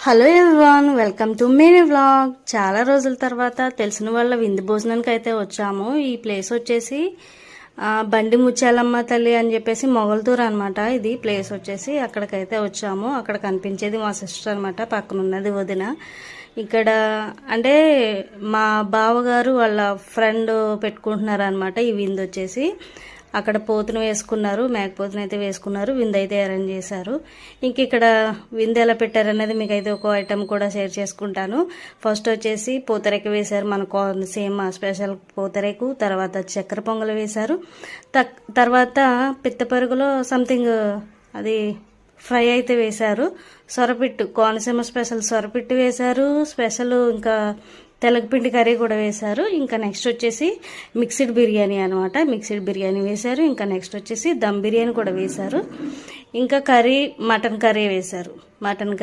Hello everyone, welcome to mini vlog. చాలా రోజుల తర్వాత తెలిసిన వాళ్ళ విందు భోజనానికి అయితే వచ్చాము. ఈ ప్లేస్ వచ్చేసి బండి ముత్యాలమ్మ తల్లి అని చెప్పేసి మొగల్తూరు అనమాట. ఇది ప్లేస్ వచ్చేసి అక్కడికైతే వచ్చాము. అక్కడ కనిపించేది మా సిస్టర్ అనమాట, పక్కన ఉన్నది వదిన. ఇక్కడ అంటే మా బావగారు వాళ్ళ ఫ్రెండ్ పెట్టుకుంటున్నారు అనమాట. ఈ విందు వచ్చేసి అక్కడ పోతును వేసుకున్నారు, మేకపోతును అయితే వేసుకున్నారు, విందు అయితే అరేంజ్ చేశారు. ఇంక ఇక్కడ విందు ఎలా పెట్టారనేది మీకు అయితే ఒక ఐటెం కూడా షేర్ చేసుకుంటాను. ఫస్ట్ వచ్చేసి పూతరేకు వేశారు, మనకు సేమ్ స్పెషల్ పూతరేకు. తర్వాత చక్కెర పొంగలు వేశారు. తర్వాత పిత్తపరుగులో సంథింగ్ అది ఫ్రై అయితే వేశారు. సొరపిట్టు, కోనసీమ స్పెషల్ సొరపిట్టు వేశారు. స్పెషల్ ఇంకా తెలగపిండి కర్రీ కూడా వేశారు. ఇంకా నెక్స్ట్ వచ్చేసి మిక్స్డ్ బిర్యానీ అనమాట, మిక్స్డ్ బిర్యానీ వేశారు. ఇంకా నెక్స్ట్ వచ్చేసి దమ్ బిర్యానీ కూడా వేశారు. ఇంకా కర్రీ మటన్ కర్రీ వేశారు. మటన్